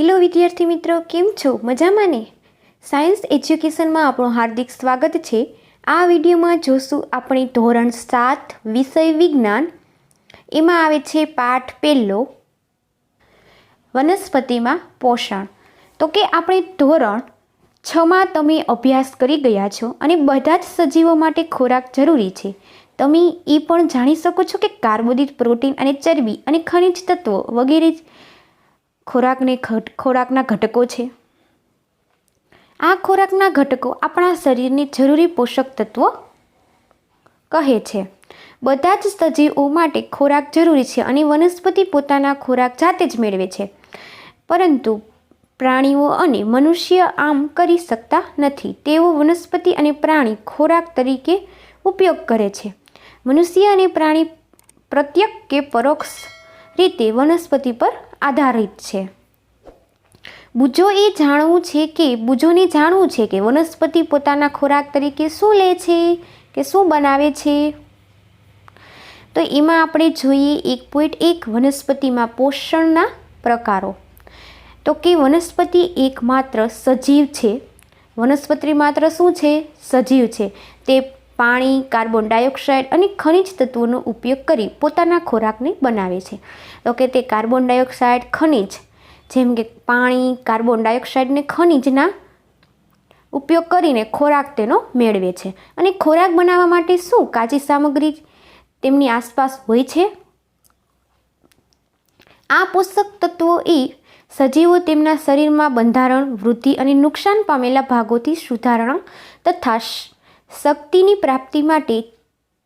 Hello વિદ્યાર્થી મિત્રો, કેમ છો? મજામાં ને? સાયન્સ એજ્યુકેશનમાં આપણું હાર્દિક સ્વાગત છે. આ વિડીયોમાં જોશું આપણે ધોરણ 7 વિષય વિજ્ઞાન, એમાં આવે છે પાઠ પહેલો વનસ્પતિમાં પોષણ. તો કે આપણે ધોરણ 6માં તમે અભ્યાસ કરી ગયા છો અને બધા જ સજીવો માટે ખોરાક જરૂરી છે. તમે એ પણ જાણી શકો છો કે કાર્બોદિત, પ્રોટીન અને ચરબી અને ખનિજ તત્વો વગેરે ખોરાકના ઘટકો છે. આ ખોરાકના ઘટકો આપણા શરીરને જરૂરી પોષક તત્વો કહે છે. બધા જ સજીવો માટે ખોરાક જરૂરી છે અને વનસ્પતિ પોતાના ખોરાક જાતે જ મેળવે છે, પરંતુ પ્રાણીઓ અને મનુષ્ય આમ કરી શકતા નથી. તેઓ વનસ્પતિ અને પ્રાણી ખોરાક તરીકે ઉપયોગ કરે છે. મનુષ્ય અને પ્રાણી પ્રત્યક્ષ કે પરોક્ષ રીતે વનસ્પતિ પર આધારિત છે. બુજોને જાણવું છે કે વનસ્પતિ પોતાના ખોરાક તરીકે શું લે છે કે શું બનાવે છે. તો એમાં આપણે જોઈએ 1.1 વનસ્પતિમાં પોષણના પ્રકારો. તો કે વનસ્પતિ એકમાત્ર સજીવ છે. વનસ્પતિ માત્ર શું છે? સજીવ છે. તે પાણી, કાર્બન ડાયોક્સાઇડ અને ખનિજ તત્વોનો ઉપયોગ કરી પોતાના ખોરાકને બનાવે છે. તો કે તે કાર્બન ડાયોક્સાઇડ, ખનિજ જેમ કે પાણી, કાર્બન ડાયોક્સાઇડ ને ખનિજના ઉપયોગ કરીને ખોરાક તેનો મેળવે છે. અને ખોરાક બનાવવા માટે શું કાચી સામગ્રી તેમની આસપાસ હોય છે? આ પોષક તત્વો એ સજીવો તેમના શરીરમાં બંધારણ, વૃદ્ધિ અને નુકસાન પામેલા ભાગોથી સુધારણા તથા શક્તિની પ્રાપ્તિ માટે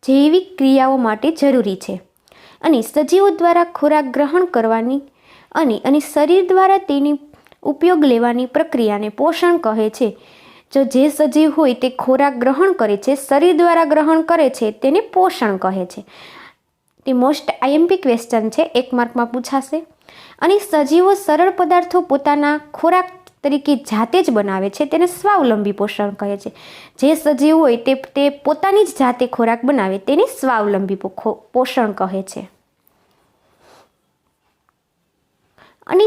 જૈવિક ક્રિયાઓ માટે જરૂરી છે. અને સજીવો દ્વારા ખોરાક ગ્રહણ કરવાની અને શરીર દ્વારા તેની ઉપયોગ લેવાની પ્રક્રિયાને પોષણ કહે છે. જો જે સજીવ હોય તે ખોરાક ગ્રહણ કરે છે, શરીર દ્વારા ગ્રહણ કરે છે, તેને પોષણ કહે છે. તે મોસ્ટ આઈએમપી ક્વેશ્ચન છે, 1 માર્કમાં પૂછાશે. અને સજીવો સરળ પદાર્થો પોતાના ખોરાક તરીકે જાતે જ બનાવે છે, તેને સ્વાવલંબી પોષણ કહે છે. જે સજીવ હોય તે પોતાની જ જાતે ખોરાક બનાવે તેને સ્વાવલંબી પોષણ કહે છે. અને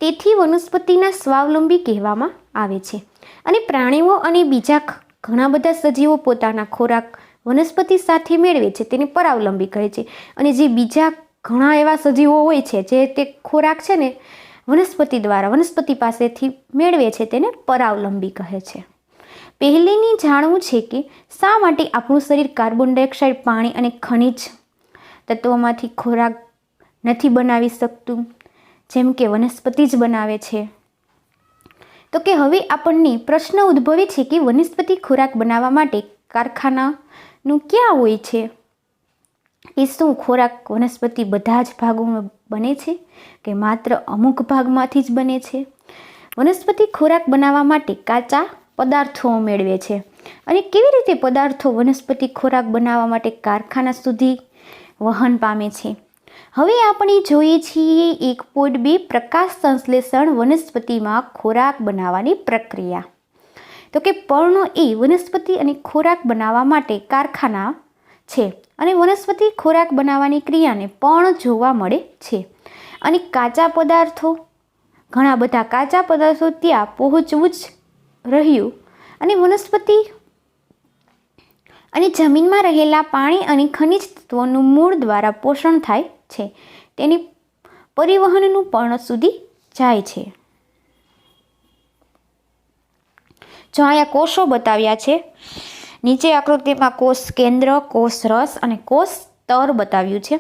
તેથી વનસ્પતિના સ્વાવલંબી કહેવામાં આવે છે. અને પ્રાણીઓ અને બીજા ઘણા બધા સજીવો પોતાના ખોરાક વનસ્પતિ સાથે મેળવે છે, તેને પરાવલંબી કહે છે. અને જે બીજા ઘણા એવા સજીવો હોય છે જે તે ખોરાક છે ને વનસ્પતિ પાસેથી મેળવે છે, તેને પરાવલંબી કહે છે. પહેલીની જાણવું છે કે શા માટે આપણું શરીર કાર્બન ડાયોક્સાઇડ, પાણી અને ખનિજ તત્વોમાંથી ખોરાક નથી બનાવી શકતું, જેમ કે વનસ્પતિ જ બનાવે છે. તો કે હવે આપણને પ્રશ્ન ઉદ્ભવે છે કે વનસ્પતિ ખોરાક બનાવવા માટે કારખાનાનું ક્યાં હોય છે? એ શું ખોરાક વનસ્પતિ બધા જ ભાગોમાં બને છે કે માત્ર અમુક ભાગમાંથી જ બને છે? વનસ્પતિ ખોરાક બનાવવા માટે કાચા પદાર્થો મેળવે છે. અને કેવી રીતે પદાર્થો વનસ્પતિ ખોરાક બનાવવા માટે કારખાના સુધી વહન પામે છે? હવે આપણે જોઈએ છીએ 1.2 પ્રકાશ સંશ્લેષણ વનસ્પતિમાં ખોરાક બનાવવાની પ્રક્રિયા. તો કે પર્ણો એ વનસ્પતિ અને ખોરાક બનાવવા માટે કારખાના છે. અને વનસ્પતિ ખોરાક બનાવવાની ક્રિયાને પર્ણ જોવા મળે છે. અને ઘણા બધા કાચા પદાર્થો ત્યાં પહોંચવું જ રહ્યું અને વનસ્પતિ અને જમીનમાં રહેલા પાણી અને ખનિજ તત્વોનું મૂળ દ્વારા પોષણ થાય છે. તેની પરિવહનનું પર્ણ સુધી જાય છે. જો અહીંયા કોષો બતાવ્યા છે. નીચે આકૃતિમાં કોષ કેન્દ્ર, કોષ રસ અને કોષ સ્તર બતાવ્યું છે.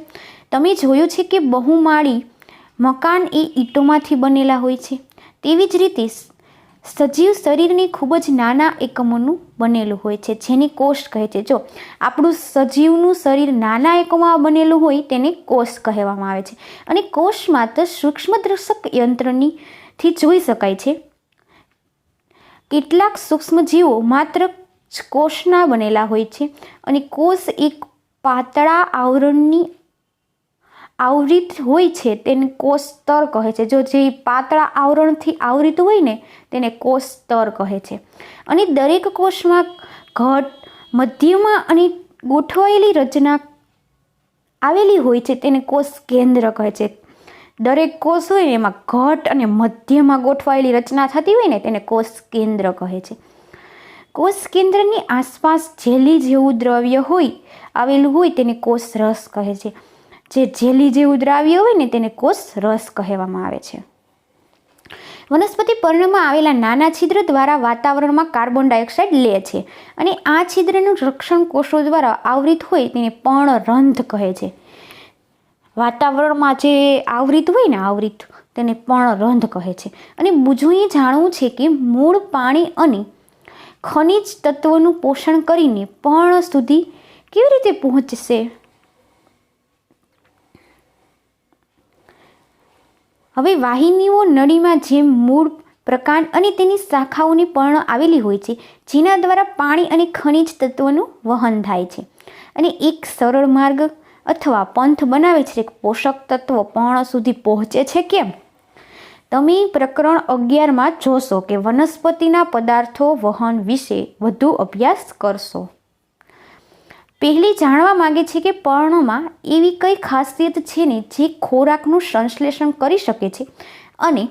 તમે જોયું છે કે બહુમાળી મકાન એ ઈંટોમાંથી બનેલા હોય છે. તેવી જ રીતે સજીવ શરીરની ખૂબ જ નાના એકમોનું બનેલું હોય છે, જેને કોષ કહે છે. જો આપણું સજીવનું શરીર નાના એકમોમાં બનેલું હોય તેને કોષ કહેવામાં આવે છે. અને કોષ માત્ર સૂક્ષ્મદર્શક યંત્રથી જોઈ શકાય છે. કેટલાક સૂક્ષ્મજીવો માત્ર કોષના બનેલા હોય છે. અને કોષ એક પાતળા આવરણની આવૃત હોય છે, તેને કોષ સ્તર કહે છે. જો જે પાતળા આવરણથી આવૃત હોય ને તેને કોષ સ્તર કહે છે. અને દરેક કોષમાં ઘટ, મધ્યમાં અને ગોઠવાયેલી રચના આવેલી હોય છે, તેને કોષ કેન્દ્ર કહે છે. દરેક કોષ હોય ને એમાં ઘટ અને મધ્યમાં ગોઠવાયેલી રચના થતી હોય ને તેને કોષ કેન્દ્ર કહે છે. કોષ કેન્દ્રની આસપાસ જેલી જેવું દ્રવ્ય હોય આવેલું હોય તેને કોષ રસ કહે છે. જે જેલી જેવું દ્રાવ્ય હોય ને તેને કોષ રસ કહેવામાં આવે છે. વનસ્પતિ પર્ણમાં આવેલા નાના છિદ્ર દ્વારા વાતાવરણમાં કાર્બન ડાયોક્સાઇડ લે છે અને આ છિદ્રનું રક્ષણ કોષો દ્વારા આવૃત હોય તેને પર્ણરંધ્ર કહે છે. વાતાવરણમાં જે આવૃત હોય ને આવૃત તેને પર્ણરંધ્ર કહે છે. અને બીજું એ જાણવું છે કે મૂળ પાણી અને ખનિજ તત્વોનું પોષણ કરીને પર્ણ સુધી કેવી રીતે પહોંચશે. હવે વાહિનીઓ નળીમાં જેમ મૂળ પ્રકાંડ અને તેની શાખાઓની પર્ણ આવેલી હોય છે જેના દ્વારા પાણી અને ખનિજ તત્વોનું વહન થાય છે અને એક સરળ માર્ગ અથવા પંથ બનાવે છે કે પોષક તત્વો પર્ણ સુધી પહોંચે છે કેમ. તમે પ્રકરણ 11માં જોશો કે વનસ્પતિના પદાર્થો વહન વિશે વધુ અભ્યાસ કરશો. પહેલી જાણવા માંગે છે કે પર્ણમાં એવી કઈ ખાસિયત છે ને જે ખોરાકનું સંશ્લેષણ કરી શકે છે અને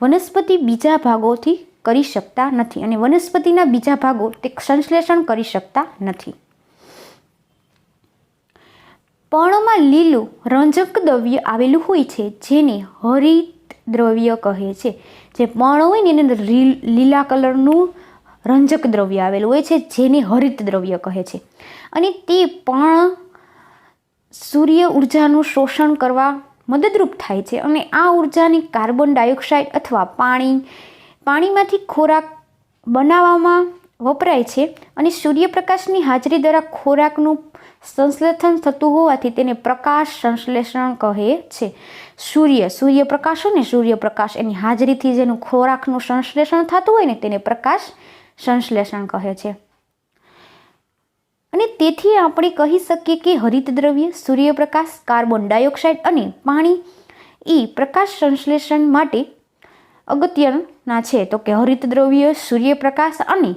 વનસ્પતિ બીજા ભાગોથી કરી શકતા નથી અને વનસ્પતિના બીજા ભાગો તે સંશ્લેષણ કરી શકતા નથી. પર્ણમાં લીલું રંજક દ્રવ્ય આવેલું હોય છે જેને હરિત દ્રવ્ય કહે છે. જે પર્ણ હોય ને એની અંદર લીલા કલરનું રંજક દ્રવ્ય આવેલું હોય છે જેને હરિત દ્રવ્ય કહે છે અને તે પણ સૂર્ય ઉર્જાનું શોષણ કરવા મદદરૂપ થાય છે અને આ ઉર્જાની કાર્બન ડાયોક્સાઇડ અથવા પાણીમાંથી ખોરાક બનાવવામાં વપરાય છે અને સૂર્યપ્રકાશની હાજરી દ્વારા ખોરાકનું સંશ્લેષણ થતું હોવાથી તેને પ્રકાશ સંશ્લેષણ કહે છે. સૂર્યપ્રકાશ હોય ને સૂર્યપ્રકાશ એની હાજરીથી જેનું ખોરાકનું સંશ્લેષણ થતું હોય ને તેને પ્રકાશ સંશ્લેષણ કહે છે. અને તેથી આપણે કહી શકીએ કે હરિત દ્રવ્ય સૂર્યપ્રકાશ કાર્બન ડાયોક્સાઇડ અને પાણી એ પ્રકાશ સંશ્લેષણ માટે અગત્યના છે. તો કે હરિત દ્રવ્ય સૂર્યપ્રકાશ અને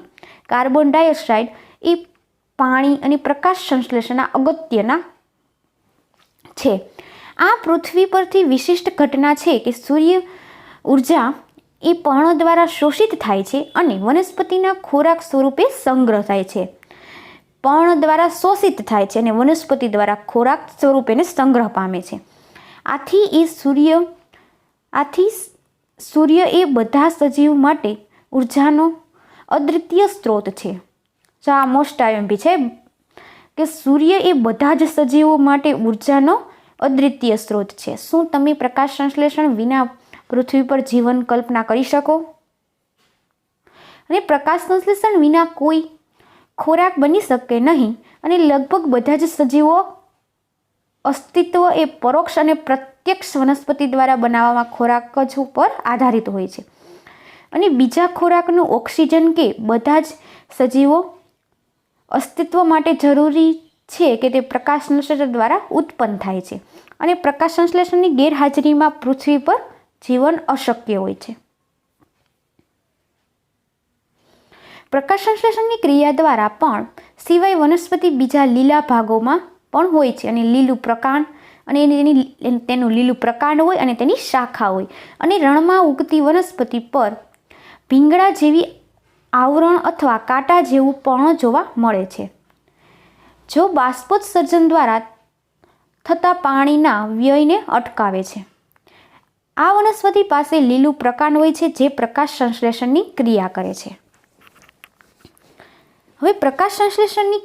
કાર્બન ડાયોક્સાઇડ એ પાણી અને પ્રકાશ સંશ્લેષણના અગત્યના છે. આ પૃથ્વી પરથી વિશિષ્ટ ઘટના છે કે સૂર્ય ઉર્જા એ પર્ણ દ્વારા શોષિત થાય છે અને વનસ્પતિના ખોરાક સ્વરૂપે સંગ્રહ થાય છે. પર્ણ દ્વારા શોષિત થાય છે અને વનસ્પતિ દ્વારા ખોરાક સ્વરૂપે સંગ્રહ પામે છે. આથી સૂર્ય એ બધા સજીવ માટે ઉર્જાનો અદ્વિતીય સ્ત્રોત છે. તો આ મોસ્ટ આઈએમપી છે કે સૂર્ય એ બધા જ સજીવો માટે ઉર્જાનો અદ્વિતીય સ્ત્રોત છે. શું તમે પ્રકાશ સંશ્લેષણ વિના પૃથ્વી પર જીવન કલ્પના કરી શકો? અને પ્રકાશ સંશ્લેષણ વિના કોઈ ખોરાક બની શકે નહીં અને લગભગ બધા જ સજીવો અસ્તિત્વ એ પરોક્ષ અને પ્રત્યક્ષ વનસ્પતિ દ્વારા બનાવવામાં ખોરાક જ ઉપર આધારિત હોય છે અને બીજા ખોરાકનું ઓક્સિજન કે બધા જ સજીવો અસ્તિત્વ માટે જરૂરી છે કે તે પ્રકાશ સંશ્લેષણ દ્વારા ઉત્પન્ન થાય છે અને પ્રકાશ સંશ્લેષણની ગેરહાજરીમાં પૃથ્વી પર જીવન અશક્ય હોય છે. પ્રકાશ સંશ્લેષણની ક્રિયા દ્વારા પણ સિવાય વનસ્પતિ બીજા લીલા ભાગોમાં પણ હોય છે અને લીલું પ્રકાંડ અને તેનું લીલું પ્રકાંડ હોય અને તેની શાખા હોય અને રણમાં ઉગતી વનસ્પતિ પર ભીંગડા જેવી આવરણ અથવા કાંટા જેવું પણ જોવા મળે છે. જો બાષ્પોત્સર્જન દ્વારા થતા પાણીના વ્યયને અટકાવે છે. આ વનસ્પતિ પાસે લીલું પ્રકાંડ હોય છે જે પ્રકાશ સંશ્લેષણની ક્રિયા કરે છે. હવે પ્રકાશ સંશ્લેષણની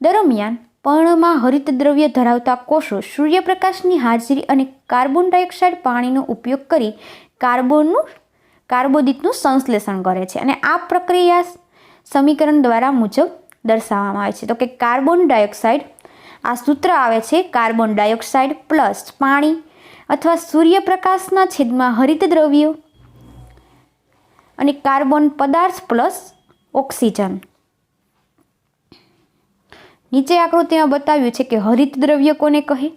દરમિયાન પર્ણમાં હરિત દ્રવ્ય ધરાવતા કોષો સૂર્યપ્રકાશની હાજરી અને કાર્બન ડાયોક્સાઇડ પાણીનો ઉપયોગ કરી કાર્બોદિતનું સંશ્લેષણ કરે છે અને આ પ્રક્રિયા સમીકરણ દ્વારા મુજબ દર્શાવવામાં આવે છે. તો કે કાર્બન ડાયોક્સાઇડ આ સૂત્ર આવે છે કાર્બન ડાયોક્સાઇડ પ્લસ પાણી અથવા સૂર્યપ્રકાશના છેદમાં હરિત દ્રવ્યો અને કાર્બન પદાર્થ પ્લસ ઓક્સિજન. નીચે આકૃતિમાં બતાવ્યું છે કે હરિત દ્રવ્ય કોને કહે?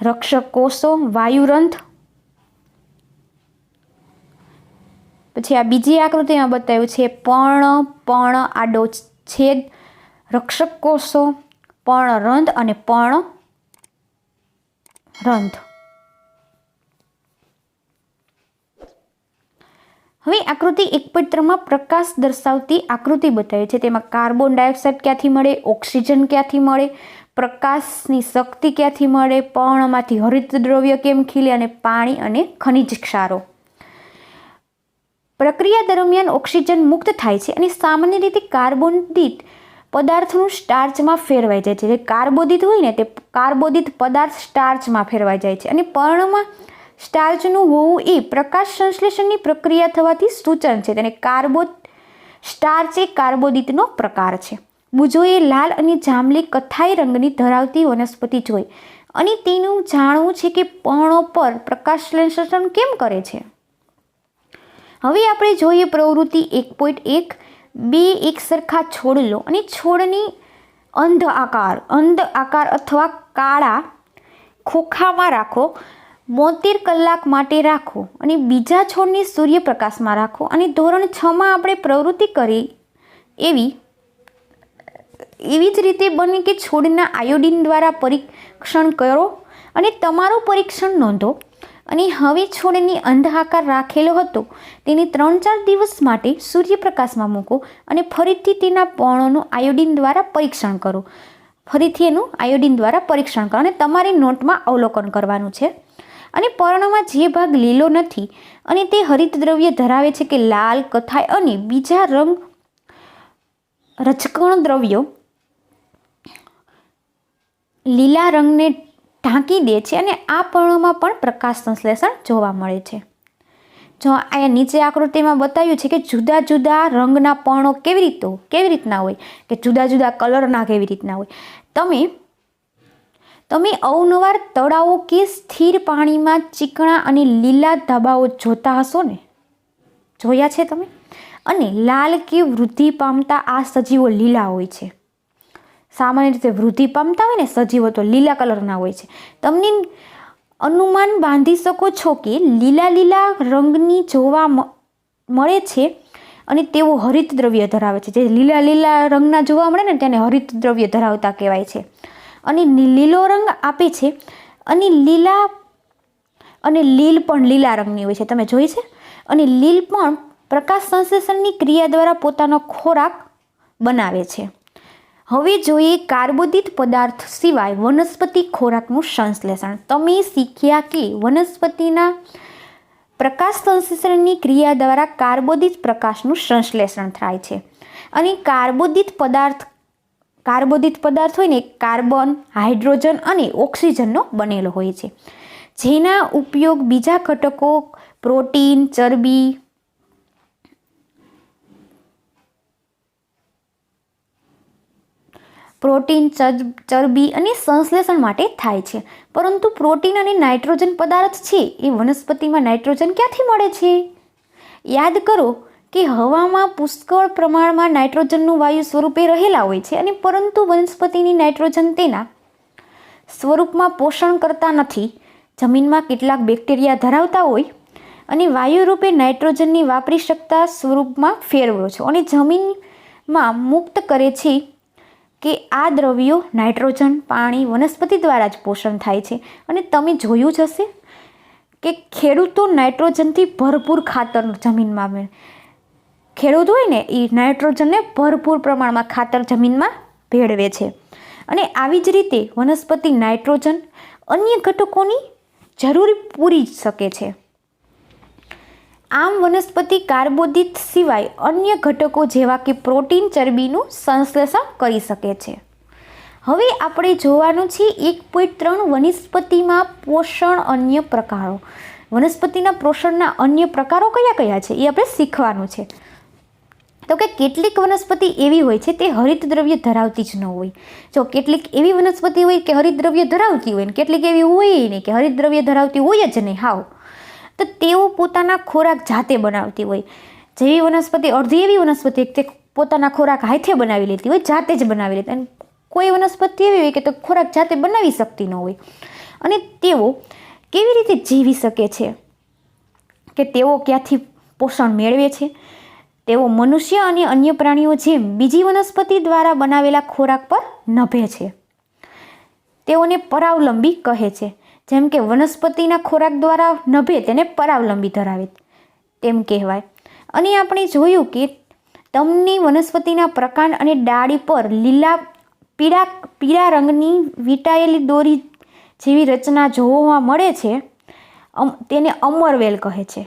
રક્ષક કોષો, વાયુરંધ્ર. પછી આ બીજી આકૃતિમાં બતાવ્યું છે પર્ણ આડો છેદ, રક્ષક કોષો, પર્ણરંધ્ર અને પર્ણરંધ્ર. હવે આકૃતિ 1.3માં પ્રકાશ દર્શાવતી આકૃતિ બતાવી છે. તેમાં કાર્બન ડાયોક્સાઇડ ક્યાંથી મળે, ઓક્સિજન ક્યાંથી મળે, પ્રકાશની શક્તિ ક્યાંથી મળે, પર્ણમાંથી હરિત દ્રવ્ય કેમ ખીલે અને પાણી અને ખનિજ ક્ષારો. પ્રક્રિયા દરમિયાન ઓક્સિજન મુક્ત થાય છે અને સામાન્ય રીતે કાર્બોદિત પદાર્થનું સ્ટાર્ચમાં ફેરવાઈ જાય છે. જે કાર્બોદિત હોય ને તે કાર્બોદિત પદાર્થ સ્ટાર્ચમાં ફેરવાઈ જાય છે અને પર્ણમાં સ્ટાર્ચનું હોવું એ પ્રકાશ સંશ્લેષણની પ્રક્રિયા થવાથી સૂચન છે. તેને સ્ટાર્ચ એ કાર્બોદિતનો પ્રકાર છે. બુજોએ લાલ અને જાંબલી કથ્થાઈ રંગની ધરાવતી વનસ્પતિ જોઈ અને તેનું જાણવું છે કે પર્ણો પર પ્રકાશ સંશ્લેષણ કેમ કરે છે. હવે આપણે જોઈએ પ્રવૃત્તિ 1.1. બે એક સરખા છોડ લો અને છોડની અંધ આકાર અથવા કાળા ખોખામાં રાખો. 72 કલાક માટે રાખો અને બીજા છોડને સૂર્યપ્રકાશમાં રાખો. અને ધોરણ 6માં આપણે પ્રવૃત્તિ કરી એવી જ રીતે બને કે છોડના આયોડિન દ્વારા પરીક્ષણ કરો અને તમારું પરીક્ષણ નોંધો. અને હવે છોડની અંધ આકાર રાખેલો હતો તેને 3-4 દિવસ માટે સૂર્યપ્રકાશમાં મૂકો અને ફરીથી તેના પર્ણોનું આયોડિન દ્વારા પરીક્ષણ કરો. અને તમારી નોટમાં અવલોકન કરવાનું છે. અને પર્ણમાં જે ભાગ લીલો નથી અને તે હરિત દ્રવ્ય ધરાવે છે કે લાલ, કથ્થાઈ અને બીજા રંગ રજકણ દ્રવ્યો લીલા રંગને ઢાંકી દે છે અને આ પર્ણોમાં પણ પ્રકાશ સંશ્લેષણ જોવા મળે છે. જો અહીંયા નીચે આકૃતિમાં બતાવ્યું છે કે જુદા જુદા રંગના પર્ણો કેવી રીતના હોય, કે જુદા જુદા કલરના કેવી રીતના હોય. તમે અવનવાર તળાવો કે સ્થિર પાણીમાં ચીકણા અને લીલા ધાબાઓ જોતા હશો ને, જોયા છે તમે? અને લાલ કે વૃદ્ધિ પામતા આ સજીવો લીલા હોય છે. સામાન્ય રીતે વૃદ્ધિ પામતા હોય ને સજીવો તો લીલા કલરના હોય છે. તમને અનુમાન બાંધી શકો છો કે લીલા રંગની જોવા મળે છે અને તેઓ હરિત દ્રવ્ય ધરાવે છે. જે લીલા રંગના જોવા મળે ને તેને હરિત દ્રવ્ય ધરાવતા કહેવાય છે. અને લીલો રંગ આપે છે અને લીલ પણ લીલા રંગની હોય છે, તમે જોઈ છે. અને લીલ પણ પ્રકાશ સંશ્લેષણની ક્રિયા દ્વારા પોતાનો ખોરાક બનાવે છે. હવે જોઈએ કાર્બોદિત પદાર્થ સિવાય વનસ્પતિ ખોરાકનું સંશ્લેષણ. તમે શીખ્યા કે વનસ્પતિના પ્રકાશ સંશ્લેષણની ક્રિયા દ્વારા કાર્બોદિત પ્રકાશનું સંશ્લેષણ થાય છે. અને કાર્બોદિત પદાર્થ હોય ને કાર્બન, હાઇડ્રોજન અને ઓક્સિજનનો બનેલો હોય છે, જેના ઉપયોગ બીજા ઘટકો પ્રોટીન, ચરબી અને સંશ્લેષણ માટે થાય છે. પરંતુ પ્રોટીન અને નાઇટ્રોજન પદાર્થ છે એ વનસ્પતિમાં નાઇટ્રોજન ક્યાંથી મળે છે? યાદ કરો કે હવામાં પુષ્કળ પ્રમાણમાં નાઇટ્રોજનનું વાયુ સ્વરૂપે રહેલા હોય છે અને પરંતુ વનસ્પતિની નાઇટ્રોજન તેના સ્વરૂપમાં પોષણ કરતા નથી. જમીનમાં કેટલાક બેક્ટેરિયા ધરાવતા હોય અને વાયુ રૂપે નાઇટ્રોજનની વાપરી શકતા સ્વરૂપમાં ફેરવ્યો છે અને જમીનમાં મુક્ત કરે છે કે આ દ્રવ્યો નાઇટ્રોજન, પાણી, વનસ્પતિ દ્વારા જ પોષણ થાય છે. અને તમે જોયું જ હશે કે ખેડૂતો નાઇટ્રોજનથી ભરપૂર ખાતર જમીનમાં ખેડૂત હોય ને એ નાઇટ્રોજનને ભરપૂર પ્રમાણમાં ખાતર જમીનમાં ભેળવે છે. અને આવી જ રીતે વનસ્પતિ નાઇટ્રોજન અન્ય ઘટકોની જરૂર પૂરી શકે છે. આમ વનસ્પતિ કાર્બોદિત સિવાય અન્ય ઘટકો જેવા કે પ્રોટીન, ચરબીનું સંશ્લેષણ કરી શકે છે. હવે આપણે જોવાનું છે 1.3 વનસ્પતિમાં પોષણ અન્ય પ્રકારો. વનસ્પતિના પોષણના અન્ય પ્રકારો કયા કયા છે એ આપણે શીખવાનું છે. તો કે કેટલીક વનસ્પતિ એવી હોય છે તે હરિત દ્રવ્ય ધરાવતી જ ન હોય. જો કેટલીક એવી વનસ્પતિ હોય કે હરિત દ્રવ્ય ધરાવતી હોય ને કેટલીક એવી હોય નહીં કે હરિત દ્રવ્ય ધરાવતી હોય જ નહીં હાવ, તો તેઓ પોતાના ખોરાક જાતે બનાવતી હોય. જેવી વનસ્પતિ અડધી એવી વનસ્પતિ તે પોતાના ખોરાક હાથે બનાવી લેતી હોય, જાતે જ બનાવી લેતી. અને કોઈ વનસ્પતિ એવી હોય કે તો ખોરાક જાતે બનાવી શકતી ન હોય. અને તેઓ કેવી રીતે જીવી શકે છે, કે તેઓ ક્યાંથી પોષણ મેળવે છે? તેઓ મનુષ્ય અને અન્ય પ્રાણીઓ જેમ બીજી વનસ્પતિ દ્વારા બનાવેલા ખોરાક પર નભે છે. તેઓને પરાવલંબી કહે છે. જેમ કે વનસ્પતિના ખોરાક દ્વારા નભે તેને પરાવલંબી ધરાવે તેમ કહેવાય. અને આપણે જોયું કે તમની વનસ્પતિના પ્રકાંડ અને ડાળી પર પીળા રંગની વીંટાયેલી દોરી જેવી રચના જોવા મળે છે, તેને અમરવેલ કહે છે.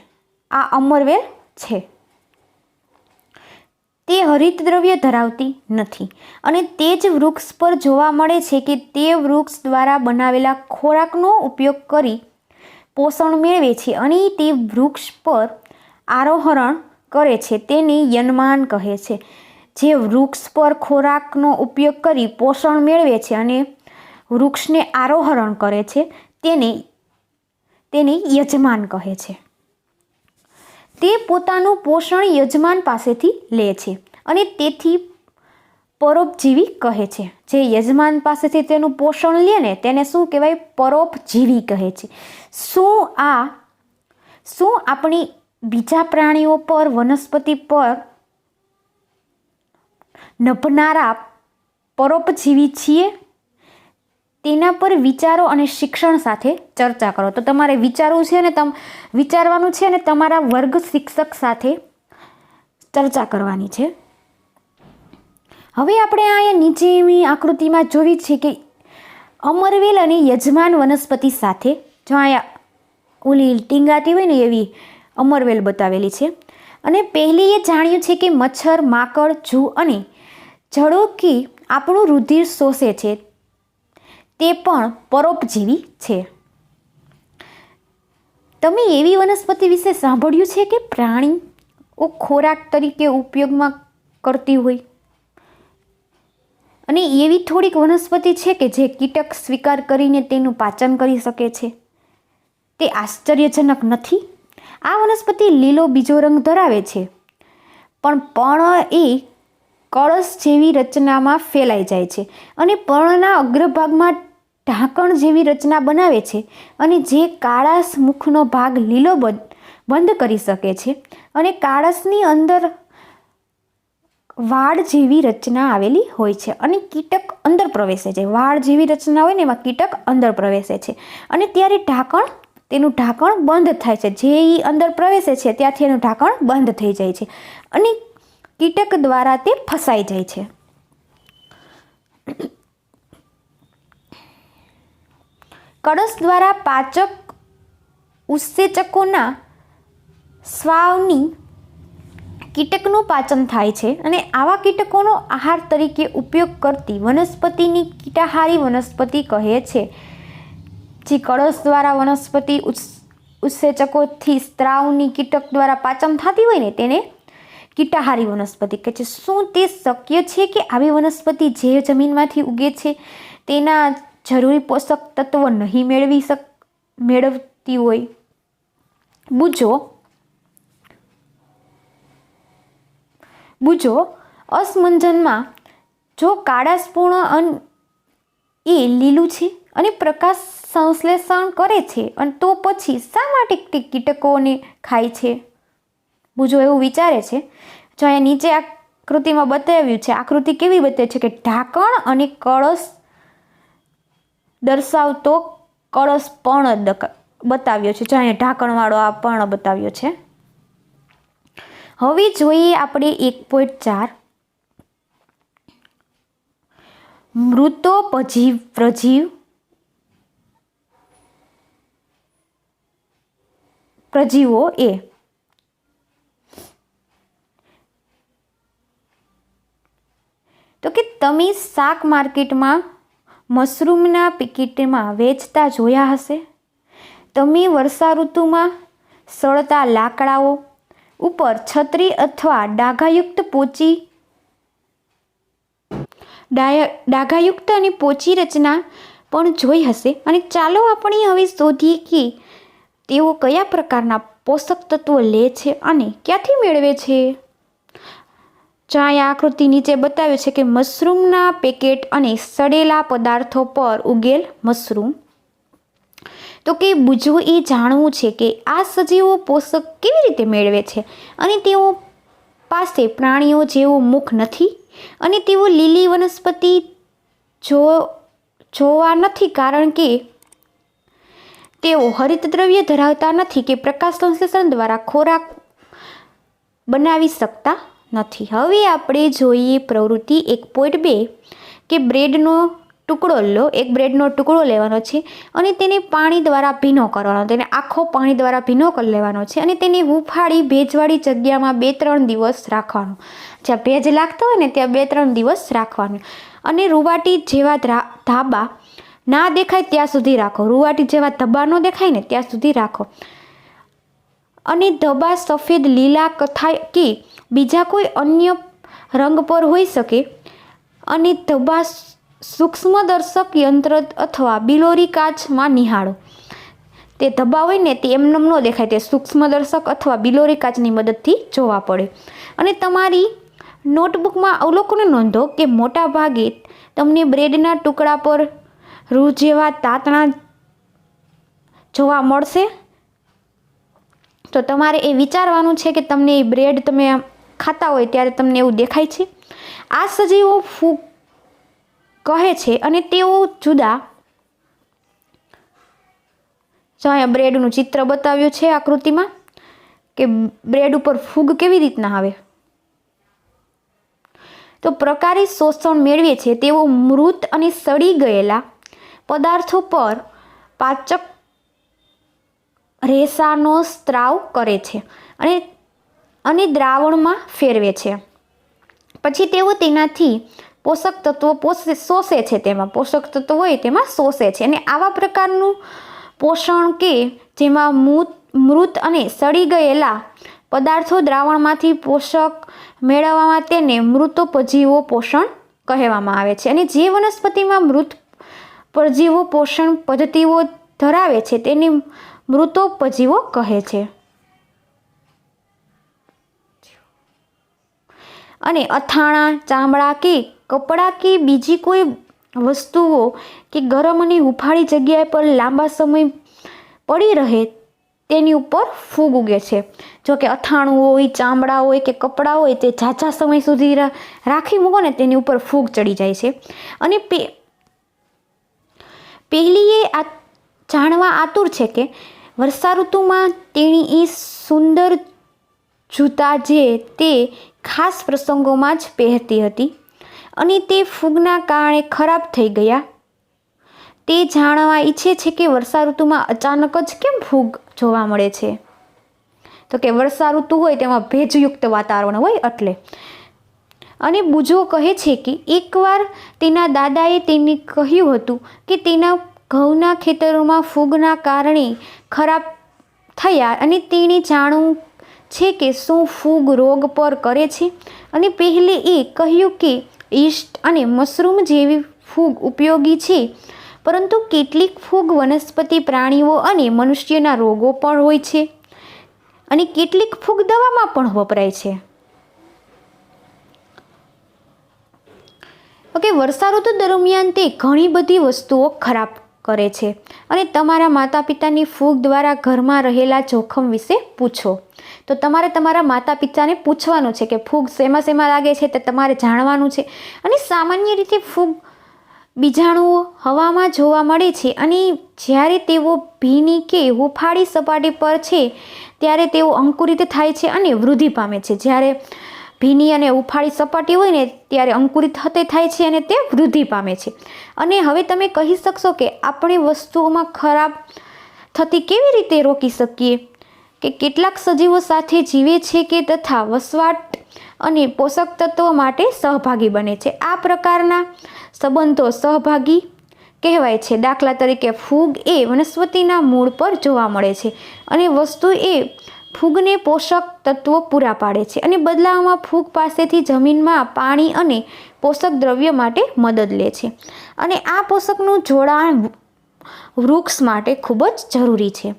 આ અમરવેલ છે. તે હરિતદ્રવ્ય ધરાવતી નથી અને તે જ વૃક્ષ પર જોવા મળે છે કે તે વૃક્ષ દ્વારા બનાવેલા ખોરાકનો ઉપયોગ કરી પોષણ મેળવે છે અને તે વૃક્ષ પર આરોહણ કરે છે તેને યજમાન કહે છે. જે વૃક્ષ પર ખોરાકનો ઉપયોગ કરી પોષણ મેળવે છે અને વૃક્ષને આરોહણ કરે છે તેને યજમાન કહે છે. તે પોતાનું પોષણ યજમાન પાસેથી લે છે અને તેથી પરોપજીવી કહે છે. જે યજમાન પાસેથી તેનું પોષણ લે ને તેને શું કહેવાય? પરોપજીવી કહે છે. શું આપણી બીજા પ્રાણીઓ પર, વનસ્પતિ પર નભનારા પરોપજીવી છીએ? તેના પર વિચારો અને શિક્ષણ સાથે ચર્ચા કરો. તો તમારે વિચારવું છે અને વિચારવાનું છે અને તમારા વર્ગ શિક્ષક સાથે ચર્ચા કરવાની છે. હવે આપણે અહીંયા નીચેની આકૃતિમાં જોવી છે કે અમરવેલ અને યજમાન વનસ્પતિ સાથે, જો અહીંયા ઓલી ટીંગાતી હોય ને એવી અમરવેલ બતાવેલી છે. અને પહેલી એ જાણ્યું છે કે મચ્છર, માકડ, જૂ અને ઝડોકી આપણું રુધિર શોષે છે, તે પણ પરોપજીવી છે. તમે એવી વનસ્પતિ વિશે સાંભળ્યું છે કે પ્રાણીઓ ખોરાક તરીકે ઉપયોગમાં કરતી હોય? અને એવી થોડીક વનસ્પતિ છે કે જે કીટક સ્વીકાર કરીને તેનું પાચન કરી શકે છે. તે આશ્ચર્યજનક નથી? આ વનસ્પતિ લીલો બીજો રંગ ધરાવે છે, પણ પર્ણ એ કળશ જેવી રચનામાં ફેલાઈ જાય છે અને પર્ણના અગ્રભાગમાં ઢાંકણ જેવી રચના બનાવે છે અને જે કાળાશ મુખનો ભાગ લીલો બંધ કરી શકે છે અને કાળશની અંદર વાડ જેવી રચના આવેલી હોય છે અને કીટક અંદર પ્રવેશે છે. વાડ જેવી રચના હોય ને એમાં કીટક અંદર પ્રવેશે છે અને ત્યારે તેનું ઢાંકણ બંધ થાય છે. જે અંદર પ્રવેશે છે ત્યાંથી એનું ઢાંકણ બંધ થઈ જાય છે અને કીટક દ્વારા તે ફસાઈ જાય છે. કળશ દ્વારા પાચક ઉત્સેચકોના સ્રાવની કીટકનું પાચન થાય છે અને આવા કીટકોનો આહાર તરીકે ઉપયોગ કરતી વનસ્પતિની કીટાહારી વનસ્પતિ કહે છે. જે કળશ દ્વારા વનસ્પતિ ઉત્સેચકોથી સ્ત્રાવની કીટક દ્વારા પાચન થતી હોય ને તેને કીટાહારી વનસ્પતિ કહે છે. શું તે શક્ય છે કે આવી વનસ્પતિ જે જમીનમાંથી ઉગે છે તેના જરૂરી પોષક તત્વો નહીં મેળવતી હોય? બુજો અસમંજનમાં, જો કાળાશપૂર્ણ એ લીલું છે અને પ્રકાશ સંશ્લેષણ કરે છે અને તો પછી શા માટે તે કીટકોને ખાય છે? બુજો એવું વિચારે છે. જો અહીંયા નીચે આકૃતિમાં બતાવ્યું છે, આકૃતિ કેવી બતાવે છે કે ઢાંકણ અને કળશ દર્શાવતો કળશ પર્ણ બતાવ્યો છે. જો અહીંયા ઢાંકણવાળો આ પર્ણ બતાવ્યો છે. હવે જોઈએ આપણે 1.4 મૃતો પ્રજીવો એ. તો કે તમે શાક માર્કેટમાં મશરૂમના પેકેટમાં વેચતા જોયા હશે. તમે વર્ષા ઋતુમાં સળતા લાકડાઓ ઉપર છત્રી અથવા ડાઘાયુક્ત અને પોચી રચના પણ જોઈ હશે. અને ચાલો આપણે હવે શોધીએ કે તેઓ કયા પ્રકારના પોષક તત્વો લે છે અને ક્યાંથી મેળવે છે. જો આ આકૃતિ નીચે બતાવ્યું છે કે મશરૂમના પેકેટ અને સડેલા પદાર્થો પર ઉગેલ મશરૂમ. તો કે બુજો એ જાણવું છે કે આ સજીવો પોષક કેવી રીતે મેળવે છે અને તેઓ પાસે પ્રાણીઓ જેવું મુખ નથી અને તેઓ લીલી વનસ્પતિ જોવા નથી કારણ કે તેઓ હરિતદ્રવ્ય ધરાવતા નથી કે પ્રકાશ સંશ્લેષણ દ્વારા ખોરાક બનાવી શકતા નથી. હવે આપણે જોઈએ પ્રવૃત્તિ 1.2 કે બ્રેડનો ટુકડો લો. એક બ્રેડનો ટુકડો લેવાનો છે અને તેને પાણી દ્વારા ભીનો કરવાનો, તેને આખો પાણી દ્વારા ભીનો કરી લેવાનો છે અને તેને હુંફાળી ભેજવાળી જગ્યામાં 2-3 દિવસ રાખવાનું. જ્યાં ભેજ લાગતો હોય ને ત્યાં 2-3 દિવસ રાખવાનું અને રૂવાટી જેવા ધાબા ના દેખાય ત્યાં સુધી રાખો. રૂવાટી જેવા ધબ્બા ન દેખાય ને ત્યાં સુધી રાખો. અને ધબ્બા સફેદ, લીલા, કથ્થાઈ કે બીજા કોઈ અન્ય રંગ પર હોઈ શકે અને ધબ્બા સૂક્ષ્મદર્શક યંત્ર અથવા બિલોરી કાચમાં નિહાળો. તે ધબ્બા હોય ને તે એમનેમ ન દેખાય, તે સૂક્ષ્મદર્શક અથવા બિલોરી કાચની મદદથી જોવા પડે. અને તમારી નોટબુકમાં અવલોકન નોંધો કે મોટા ભાગે તમને બ્રેડના ટુકડા પર રૂ જેવા તાતણા જોવા મળશે. તો તમારે એ વિચારવાનું છે કે તમને એ બ્રેડ તમે ખાતા હોય ત્યારે તમને એવું દેખાય છે. આ સજીવો ફૂગ કહે છે અને તેઓ જુદા. જો અહીંયા બ્રેડનું ચિત્ર બતાવ્યું છે આકૃતિમાં કે બ્રેડ ઉપર ફૂગ કેવી રીતના આવે. તો પ્રકારી શોષણ મેળવે છે. તેઓ મૃત અને સડી ગયેલા પદાર્થો પર પાચક રેસાનો સ્ત્રાવ કરે છે અને દ્રાવણમાં ફેરવે છે. પછી તેઓ તેનાથી પોષક તત્વો શોષે છે. તેમાં પોષક તત્વો હોય તેમાં શોષે છે. અને આવા પ્રકારનું પોષણ કે જેમાં મૃત અને સડી ગયેલા પદાર્થો દ્રાવણમાંથી પોષક મેળવવામાં તેને મૃતોપજીવો પોષણ કહેવામાં આવે છે. અને જે વનસ્પતિમાં મૃત પરજીવો પોષણ પદ્ધતિઓ ધરાવે છે તેને મૃતોપજીવો કહે છે. અને અથાણા, ચામડા કે કપડાં કે બીજી કોઈ વસ્તુઓ કે ગરમ અને હુંફાળી જગ્યા પર લાંબા સમય પડી રહે તેની ઉપર ફૂગ ઉગે છે. જો કે અથાણું હોય, ચામડા હોય કે કપડાં હોય તે ઝાઝા સમય સુધી રાખી મૂકો ને તેની ઉપર ફૂગ ચડી જાય છે. અને પહેલી એ જાણવા આતુર છે કે વર્ષા ઋતુમાં તેણી એ સુંદર જૂતા જે તે ખાસ પ્રસંગોમાં જ પહેરતી હતી અને તે ફૂગના કારણે ખરાબ થઈ ગયા. તે જાણવા ઈચ્છે છે કે વર્ષા ઋતુમાં અચાનક જ કેમ ફૂગ જોવા મળે છે. તો કે વર્ષા ઋતુ હોય તેમાં ભેજયુક્ત વાતાવરણ હોય એટલે. અને બુજો કહે છે કે એકવાર તેના દાદાએ તેને કહ્યું હતું કે તેના ઘઉંના ખેતરોમાં ફૂગના કારણે ખરાબ થયા અને તેણે જાણવું છે કે શું ફૂગ રોગ પર કરે છે. અને પહેલે એ કહ્યું કે ઈસ્ટ અને મશરૂમ જેવી ફૂગ ઉપયોગી છે, પરંતુ કેટલીક ફૂગ વનસ્પતિ, પ્રાણીઓ અને મનુષ્યના રોગો પણ હોય છે અને કેટલીક ફૂગ દવામાં પણ વપરાય છે. ઓકે, વર્ષા ઋતુ દરમિયાન તે ઘણી બધી વસ્તુઓ ખરાબ કરે છે અને તમારા માતા પિતાની ફૂગ દ્વારા ઘરમાં રહેલા જોખમ વિશે પૂછો. તો તમારે તમારા માતા પિતાને પૂછવાનું છે કે ફૂગ શેમાં લાગે છે તે તમારે જાણવાનું છે. અને સામાન્ય રીતે ફૂગ બીજાણુઓ હવામાં જોવા મળે છે અને જ્યારે તેઓ ભીની કે હુંફાળી સપાટી પર છે ત્યારે તેઓ અંકુરિત થાય છે અને વૃદ્ધિ પામે છે. જ્યારે ભીની અને હુંફાળી સપાટી હોય ને ત્યારે અંકુરિત થાય છે અને તે વૃદ્ધિ પામે છે. અને હવે તમે કહી શકશો કે આપણે વસ્તુઓમાં ખરાબ થતી કેવી રીતે રોકી શકીએ કે કેટલાક સજીવો સાથે જીવે છે કે તથા વસવાટ અને પોષક તત્વો માટે સહભાગી બને છે. આ પ્રકારના સંબંધો સહભાગી કહેવાય છે. દાખલા તરીકે ફૂગ એ વનસ્પતિના મૂળ પર જોવા મળે છે અને વસ્તુ એ ફૂગને પોષક તત્વો પૂરા પાડે છે અને બદલામાં ફૂગ પાસેથી જમીનમાં પાણી અને પોષક દ્રવ્ય માટે મદદ લે છે. અને આ પોષકનું જોડાણ વૃક્ષ માટે ખૂબ જ જરૂરી છે.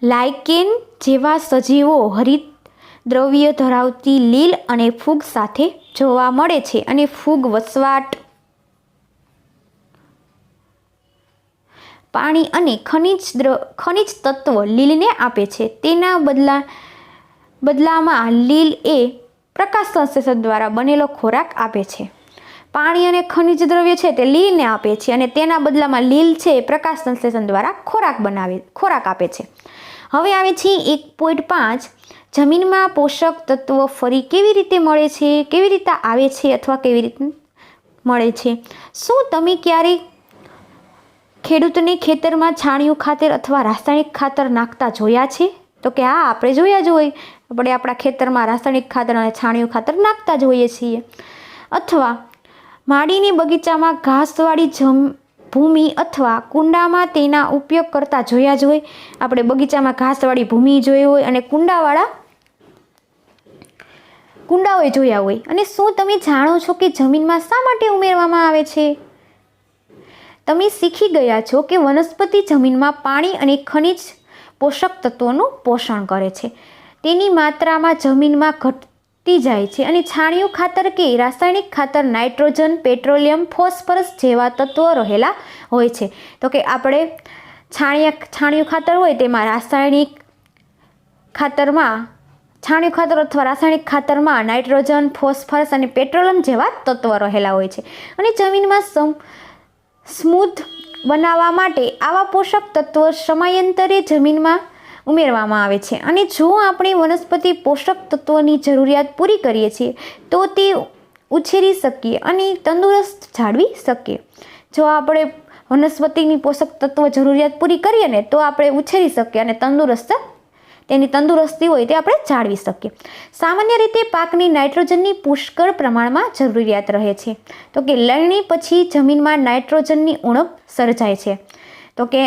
લાઇકેન જેવા સજીવો હરિત દ્રવ્ય ધરાવતી લીલ અને ફૂગ સાથે જોવા મળે છે અને ફૂગ વસવાટ, પાણી અને ખનિજ તત્વ લીલને આપે છે. તેના બદલામાં લીલ એ પ્રકાશ સંશ્લેષણ દ્વારા બનેલો ખોરાક આપે છે. પાણી અને ખનિજ દ્રવ્ય છે તે લીલને આપે છે અને તેના બદલામાં લીલ છે પ્રકાશ સંશ્લેષણ દ્વારા ખોરાક આપે છે. હવે આવે છે 1.5 જમીનમાં પોષક તત્વો ફરી કેવી રીતે મળે છે, કેવી રીતે આવે છે અથવા કેવી રીતે મળે છે. શું તમે ક્યારેય ખેડૂતને ખેતરમાં છાણિયું ખાતર અથવા રાસાયણિક ખાતર નાખતા જોયા છે? તો કે હા, આપણે જોયા જ હોય. આપણે આપણા ખેતરમાં રાસાયણિક ખાતર અને છાણિયું ખાતર નાખતા જ હોઈએ છીએ. અથવા માડીની બગીચામાં ઘાસવાળી ભૂમિ અથવા કુંડામાં તેના ઉપયોગ કરતા જોયા જ હોય. આપણે બગીચામાં ઘાસવાળી ભૂમિ જોઈ હોય અને કુંડાઓએ જોયા હોય. અને શું તમે જાણો છો કે જમીનમાં શા માટે ઉમેરવામાં આવે છે? તમે શીખી ગયા છો કે વનસ્પતિ જમીનમાં પાણી અને ખનિજ પોષક તત્વોનું પોષણ કરે છે. તેની માત્રામાં જમીનમાં ઘટતી જાય છે અને છાણિયું ખાતર કે રાસાયણિક ખાતર નાઇટ્રોજન, પેટ્રોલિયમ, ફોસ્ફરસ જેવા તત્વો રહેલા હોય છે. તો કે આપણે છાણિયું ખાતર હોય તેમાં છાણિયું ખાતર અથવા રાસાયણિક ખાતરમાં નાઇટ્રોજન, ફોસ્ફરસ અને પેટ્રોલિયમ જેવા તત્વો રહેલા હોય છે. અને જમીનમાં સ્મૂધ બનાવવા માટે આવા પોષક તત્વો સમયાંતરે જમીનમાં ઉમેરવામાં આવે છે. અને જો આપણે વનસ્પતિ પોષક તત્વોની જરૂરિયાત પૂરી કરીએ છીએ તો તે ઉછેરી શકીએ અને તંદુરસ્ત જાળવી શકીએ. જો આપણે વનસ્પતિની પોષક તત્વ જરૂરિયાત પૂરી કરીએ ને તો આપણે ઉછેરી શકીએ અને તેની તંદુરસ્તી હોય તે આપણે જાળવી શકીએ. સામાન્ય રીતે પાકની નાઇટ્રોજનની પુષ્કળ પ્રમાણમાં જરૂરિયાત રહે છે. તો કે લણણી પછી જમીનમાં નાઇટ્રોજનની ઉણપ સર્જાય છે. તો કે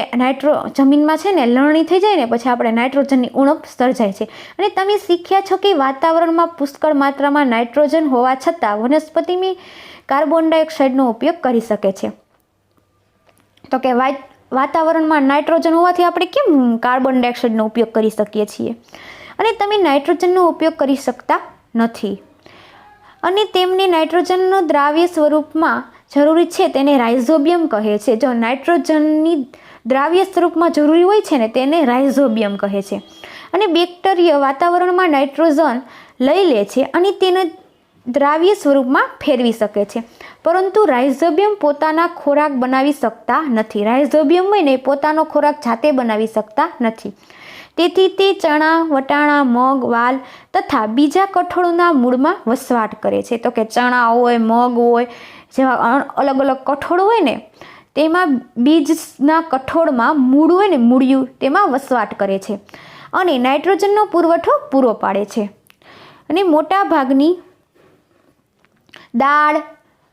જમીનમાં છે ને લણણી થઈ જાય ને પછી આપણે નાઇટ્રોજનની ઉણપ સર્જાય છે. અને તમે શીખ્યા છો કે વાતાવરણમાં પુષ્કળ માત્રામાં નાઇટ્રોજન હોવા છતાં વનસ્પતિ કાર્બન ડાયોક્સાઇડનો ઉપયોગ કરી શકે છે. તો કે વાતાવરણમાં નાઇટ્રોજન હોવાથી આપણે કેમ કાર્બન ડાયોક્સાઇડનો ઉપયોગ કરી શકીએ છીએ અને તમે નાઇટ્રોજનનો ઉપયોગ કરી શકતા નથી. અને તેમને નાઇટ્રોજનનો દ્રાવ્ય સ્વરૂપમાં જરૂરી છે તેને રાઇઝોબિયમ કહે છે. જો નાઇટ્રોજનની દ્રાવ્ય સ્વરૂપમાં જરૂરી હોય છે ને તેને રાઇઝોબિયમ કહે છે. અને બેક્ટેરિયા વાતાવરણમાં નાઇટ્રોજન લઈ લે છે અને તેને દ્રાવ્ય સ્વરૂપમાં ફેરવી શકે છે. પરંતુ રાઇઝોબિયમ પોતાના ખોરાક બનાવી શકતા નથી. રાઇઝોબિયમ હોય ને પોતાનો ખોરાક જાતે બનાવી શકતા નથી. તેથી તે ચણા, વટાણા, મગ, વાલ તથા બીજા કઠોળના મૂળમાં વસવાટ કરે છે. તો કે ચણા હોય, મગ હોય, જેવા અલગ અલગ કઠોળ હોય ને તેમાં બીજના કઠોળમાં મૂળ હોય ને મૂળિયું તેમાં વસવાટ કરે છે અને નાઇટ્રોજનનો પુરવઠો પૂરો પાડે છે. અને મોટા ભાગની દાળ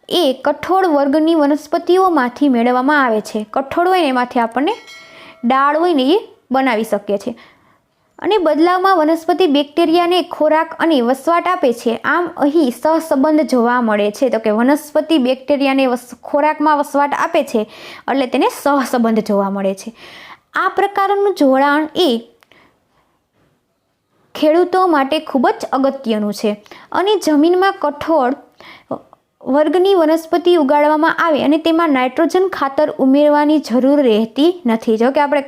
એ કઠોળ વર્ગની વનસ્પતિઓમાંથી મેળવવામાં આવે છે. કઠોળ હોય ને એમાંથી આપણને દાળ હોય ને એ બનાવી શકીએ છીએ. અને બદલાવમાં વનસ્પતિ બેક્ટેરિયાને ખોરાક અને વસવાટ આપે છે. આમ અહીં સહસંબંધ જોવા મળે છે. તો કે વનસ્પતિ બેક્ટેરિયાને ખોરાકમાં વસવાટ આપે છે એટલે તેને સહસંબંધ જોવા મળે છે. આ પ્રકારનું જોડાણ એ ખેડૂતો માટે ખૂબ જ અગત્યનું છે. અને જમીનમાં કઠોળ વર્ગની વનસ્પતિ ઉગાડવામાં આવે અને તેમાં નાઇટ્રોજન ખાતર ઉમેરવાની જરૂર રહેતી નથી. જો કે આપણે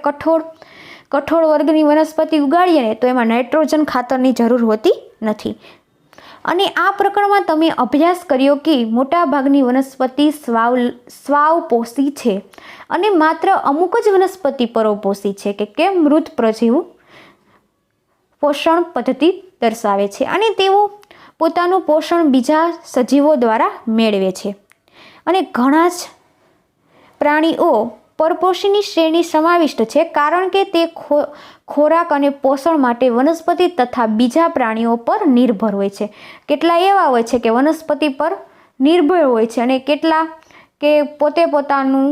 કઠોળ વર્ગની વનસ્પતિ ઉગાડીએ ને તો એમાં નાઇટ્રોજન ખાતરની જરૂર હોતી નથી. અને આ પ્રકરણમાં તમે અભ્યાસ કર્યો કે મોટાભાગની વનસ્પતિ સ્વાવપોષી છે અને માત્ર અમુક જ વનસ્પતિ પરોપોષી છે કે કેમ મૃત પ્રજીવ પોષણ પદ્ધતિ દર્શાવે છે અને તેઓ પોતાનું પોષણ બીજા સજીવો દ્વારા મેળવે છે. અને ઘણા જ પ્રાણીઓ પરપોષીની શ્રેણી સમાવિષ્ટ છે કારણ કે તે ખોરાક અને પોષણ માટે વનસ્પતિ તથા બીજા પ્રાણીઓ પર નિર્ભર હોય છે. કેટલા એવા હોય છે કે વનસ્પતિ પર નિર્ભર હોય છે અને કેટલા કે પોતાનું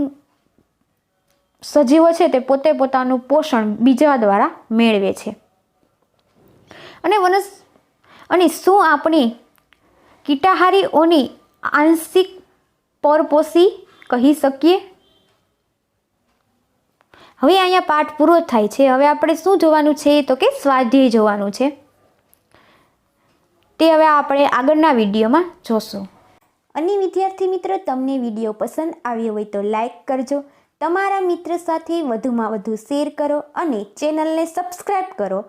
સજીવો છે તે પોતાનું પોષણ બીજા દ્વારા મેળવે છે. અને શું આપણે કીટાહારીઓની આંશિક પરપોષી કહી શકીએ? હવે અહીંયા પાઠ પૂરો થાય છે. હવે આપણે શું જોવાનું છે તો કે સ્વાધ્યાય જોવાનું છે. તે હવે આપણે આગળના વિડીયોમાં જોશું. અને વિદ્યાર્થી મિત્ર, તમને વિડીયો પસંદ આવ્યો હોય તો લાઈક કરજો, તમારા મિત્ર સાથે વધુમાં વધુ શેર કરો અને ચેનલને સબસ્ક્રાઈબ કરો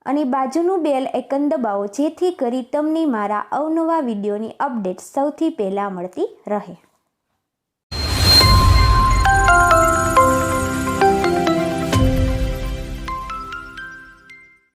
અને બાજુનું બેલ આઇકન દબાવો જેથી કરી તમને મારા અવનવા વિડીયોની અપડેટ સૌથી પહેલાં મળતી રહે.